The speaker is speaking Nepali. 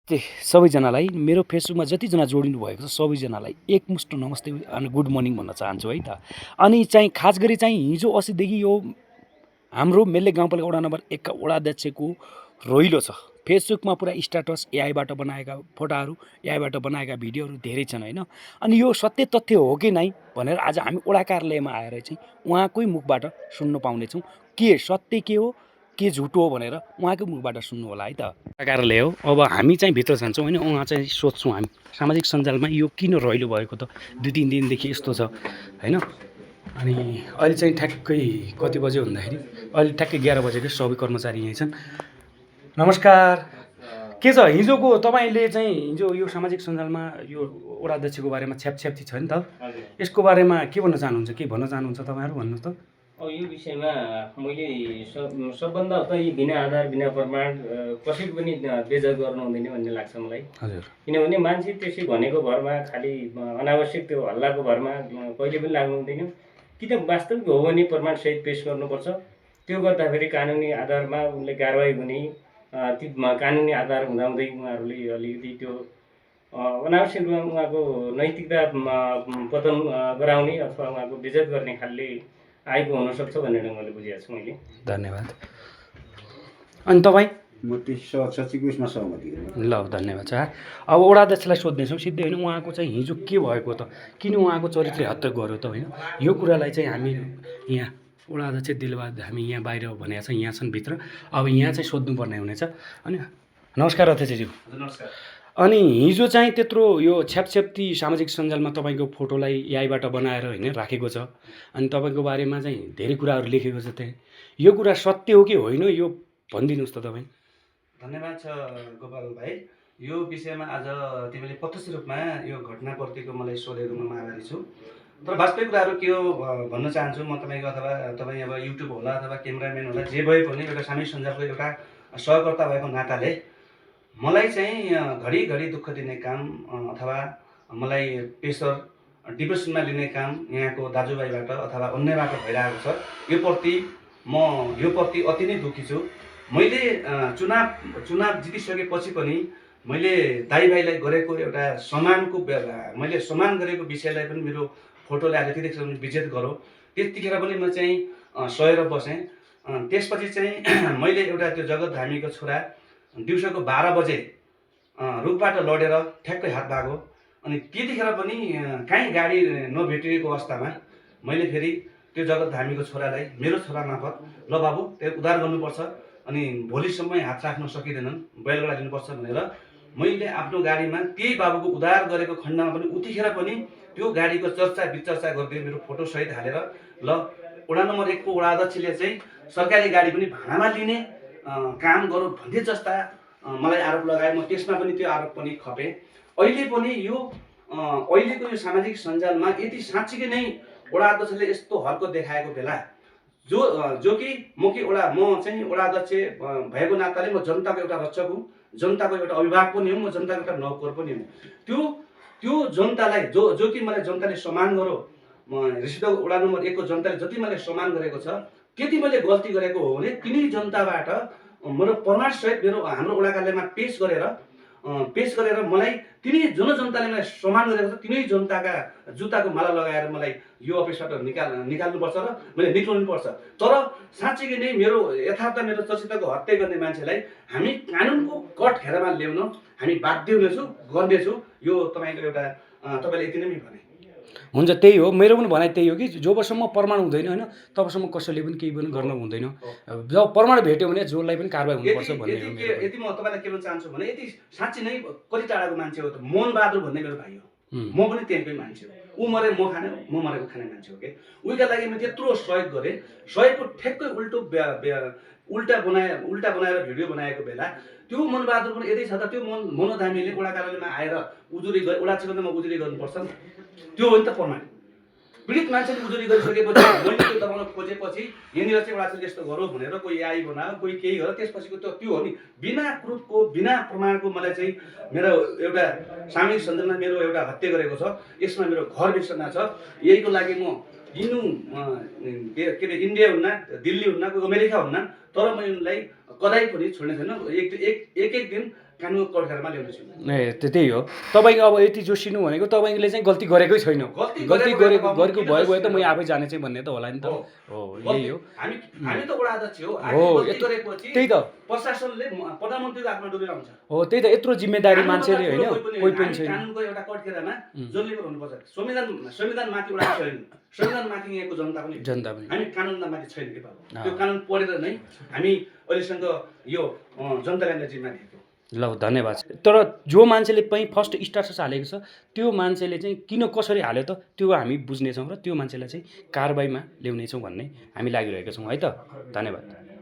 सबैजनालाई मेरो फेसबुकमा जतिजना जोडिनु भएको छ सबैजनालाई एकमुष्ट नमस्ते अनि गुड मर्निङ भन्न चाहन्छु है त। अनि चाहिँ खास गरी चाहिँ हिजो अस्तिदेखि यो हाम्रो मेले गाउँपालिका वडा नम्बर 1 का वडा अध्यक्षको रोइलो छ। फेसबुकमा पुरा स्ट्याटस एआईबाट बनाएका फोटाहरू, एआईबाट बनाएका भिडियोहरू धेरै छन् होइन। अनि यो सत्य तथ्य हो कि नै भनेर आज हामी वडा कार्यालयमा आएर चाहिँ उहाँकै मुखबाट सुन्न पाउनेछौँ के सत्य के हो के झुटो हो भनेर उहाँकै मुखबाट सुन्नु होला है त। कार्यालय हो, अब हामी चाहिँ भित्र जान्छौँ होइन। उहाँ चाहिँ सोध्छौँ हामी सामाजिक सञ्जालमा यो किन रहिलो भएको त 2-3 दिनदेखि यस्तो छ होइन। अनि अहिले चाहिँ ठ्याक्कै कति बज्यो भन्दाखेरि अहिले ठ्याक्कै 11 बजेको सबै कर्मचारी यहीँ छन्। नमस्कार, के छ हिजोको तपाईँले चाहिँ हिजो यो सामाजिक सञ्जालमा यो वडा अध्यक्षको बारेमा छ्यापछ्याप्ती छ नि त, यसको बारेमा के भन्न चाहनुहुन्छ, के भन्न चाहनुहुन्छ तपाईँहरू भन्नुहोस् त। यो विषयमा मैले सबभन्दा त यी बिना आधार बिना प्रमाण कसैको पनि बेइज्जत गर्नु हुँदैन भन्ने लाग्छ मलाई। हजुर, किनभने मान्छे त्यसै भनेको भरमा खालि अनावश्यक त्यो हल्लाको भरमा कहिले पनि लाग्नु हुँदैन। कि त वास्तविक हो भने प्रमाणसहित पेस गर्नुपर्छ। त्यो गर्दाखेरि कानुनी आधारमा उनले कारवाही हुने, ती कानुनी आधार हुँदाहुँदै उहाँहरूले अलिकति त्यो अनावश्यक रूपमा उहाँको नैतिकता पतन गराउने अथवा उहाँको बेइज्जत गर्ने खालले आएको हुनसक्छ भनेर मैले बुझेको छु। मैले धन्यवाद। अनि तपाईँ? म त्यो सचिवको उसमा सहमति गर्छु। ल धन्यवाद छ। अब वडा अध्यक्षलाई सोध्नेछौँ सिधै होइन, उहाँको चाहिँ हिजो के भएको त, किन उहाँको चरित्र हत्या गर्यो त होइन। यो कुरालाई चाहिँ हामी यहाँ वडा अध्यक्ष दिलबहादुर हामी यहाँ बाहिर भनेको छ, यहाँ छन् भित्र, अब यहाँ चाहिँ सोध्नुपर्ने हुनेछ अनि। नमस्कार अध्यक्षज्यू। नमस्कार। अनि हिजो चाहिँ त्यत्रो यो छ्यापछ्याप्ती सामाजिक सञ्जालमा तपाईँको फोटोलाई एआईबाट बनाएर होइन राखेको छ, अनि तपाईँको बारेमा चाहिँ धेरै कुराहरू लेखेको छ त्यहाँ, यो कुरा सत्य हो कि होइन यो भनिदिनुहोस् त तपाईँ। धन्यवाद छ गोपाल भाइ। यो विषयमा आज तिमीले प्रत्यक्ष रूपमा यो घटनाप्रतिको मलाई सोधेकोमा म आभारी छु। तर वास्तविक कुराहरू के हो भन्न चाहन्छु म तपाईँको, अथवा तपाईँ अब युट्युब होला अथवा क्यामेराम्यान होला, जे भए पनि एउटा सामाजिक सञ्जालको एउटा सहकर्ता भएको नाताले मलाई चाहिँ घरिघरि दुःख दिने काम अथवा मलाई प्रेसर डिप्रेसनमा लिने काम यहाँको दाजुभाइबाट अथवा अन्यबाट भइरहेको छ। यो प्रति अति नै दुःखी छु। मैले चुनाव जितिसकेपछि पनि मैले दाइभाइलाई गरेको एउटा मैले सम्मान गरेको विषयलाई पनि मेरो फोटोले आज त्यतिखेर पनि विजेत गरौँ, त्यतिखेर पनि म चाहिँ सहेर बसेँ। त्यसपछि चाहिँ मैले एउटा त्यो जगत धामीको छोरा दिउँसोको 12 बजे रुखबाट लडेर ठ्याक्कै हात भागो। अनि त्यतिखेर पनि कहीँ गाडी नभेटिएको अवस्थामा मैले फेरि त्यो जगत धामीको छोरालाई मेरो छोरा मार्फत ल बाबु त्यो उद्धार गर्नुपर्छ, अनि भोलिसम्म हात राख्न सकिँदैनन्, बैलगाडा लिनुपर्छ भनेर मैले आफ्नो गाडीमा त्यही बाबुको उद्धार गरेको खण्डमा पनि उतिखेर पनि त्यो गाडीको चर्चा विचर्चा गर्दै मेरो फोटोसहित हालेर ल वडा नम्बर 1 को वडा अध्यक्षले चाहिँ सरकारी गाडी पनि भाडामा लिने काम गरौँ भन्ने जस्ता मलाई आरोप लगाए। म त्यसमा पनि त्यो आरोप पनि खपेँ। अहिले पनि यो अहिलेको यो सामाजिक सञ्जालमा यदि साँच्चीकै नै वडा अध्यक्षले यस्तो हर्कत देखाएको बेला जो कि म चाहिँ वडा अध्यक्ष भएको नाताले म जनताको एउटा रक्षक हुँ, जनताको एउटा अभिभावक पनि हुँ, म जनताको एउटा नौकर पनि हुँ। त्यो जनतालाई जो कि मलाई जनताले सम्मान गरो, रिसिदको वडा नम्बर 1 को जनताले जति मलाई सम्मान गरेको छ त्यति मैले गल्ती गरेको हो भने तिनै जनताबाट मेरो प्रमाणसहित हाम्रो वडा कार्यालयमा पेश गरेर मलाई तिनै जनताले मलाई सम्मान गरेको छ तिनै जनताका जुत्ताको माला लगाएर मलाई यो अफिसबाट निकाल्नुपर्छ र मैले निकाल्नुपर्छ। तर साँच्चीकै नै मेरो यथार्थ मेरो चर्चितको हत्या गर्ने मान्छेलाई हामी कानुनको कठघेरामा ल्याउन हामी बाध्य हुनेछौँ, गर्नेछु। यो तपाईँको एउटा तपाईँले यति नै भने हुन्छ, त्यही हो मेरो पनि भनाइ, त्यही हो कि जबसम्म प्रमाण हुँदैन होइन तबसम्म कसैले पनि केही पनि गर्न हुँदैन। जब प्रमाण भेट्यो भने जसलाई पनि कारबाही हुनुपर्छ भन्ने हो। यति म तपाईँलाई के भन्न चाहन्छु भने यति साँच्ची नै कति टाढाको मान्छे हो त मोहनबहादुर भन्ने मेरो भाइ हो, म पनि त्यहीँकै मान्छे हो। ऊ मरे म खाने, म मरेको खाने मान्छे हो कि उहीका लागि मैले त्यत्रो सहयोग गरेँ। सहयोगको ठ्याक्कै उल्टा बनाएर भिडियो बनाएको बेला त्यो मोहनबहादुर पनि यतै छ त त्यो मनोधामीले वडा कार्यालयमा आएर वडा क्षेत्रमा उजुरी गर्नुपर्छ नि, त्यो हो नि त प्रमाण। पीडित मान्छेले उजुरी गरिसकेपछि मैले त्यो दबाउन खोजेपछि यहाँनिर चाहिँ वडा क्षेत्र यस्तो गरौँ भनेर कोही आई बनायो, कोही केही गर्यो, त्यसपछिको त्यो हो नि बिना प्रुफको बिना प्रमाणको मलाई चाहिँ मेरो एउटा सामाजिक सञ्जालमा मेरो एउटा हत्या गरेको छ। यसमा मेरो घर बेच्ना छ। यहीको लागि म के अरे इन्डिया हुन्न, दिल्ली हुन्न, अमेरिका हुन्न, तर म यिनलाई कदाइ पनि छोड्ने छैन। एक दिन कानुनको कठघरामा ल्याउँदैछु त्यही हो तपाईँ अब यति जोसिनु भनेको तपाईँले चाहिँ गल्ती गरेकै छैन गल्ती गरेको भयो त म आफै जाने चाहिँ भन्ने त होला नि त हो यही हो हामी त वडा अध्यक्ष हो त्यही त प्रशासनले प्रधानमन्त्रीको हातमा डुबेर आउँछ हो त्यही त यत्रो जिम्मेदारी मान्छेले होइन कोही पनि छैन कानुनको एउटा कठघरामा जसले हुनुपर्छ संविधान माथि उडाएको छैन संविधान माथि यहाँको जनता पनि हामी कानुनलाई माथि छैन के बाबु त्यो कानुन पढेर नै हामी अहिलेसम्म यो जनतालाई जिम्मा दिएको ल धन्यवाद तर जो मान्छेले पनि फर्स्ट स्टाटस हालेको छ त्यो मान्छेले चाहिँ किन कसरी हाल्यो त त्यो हामी बुझ्नेछौँ र त्यो मान्छेलाई चाहिँ कारबाहीमा ल्याउनेछौँ भन्ने हामी लागिरहेका छौँ है त धन्यवाद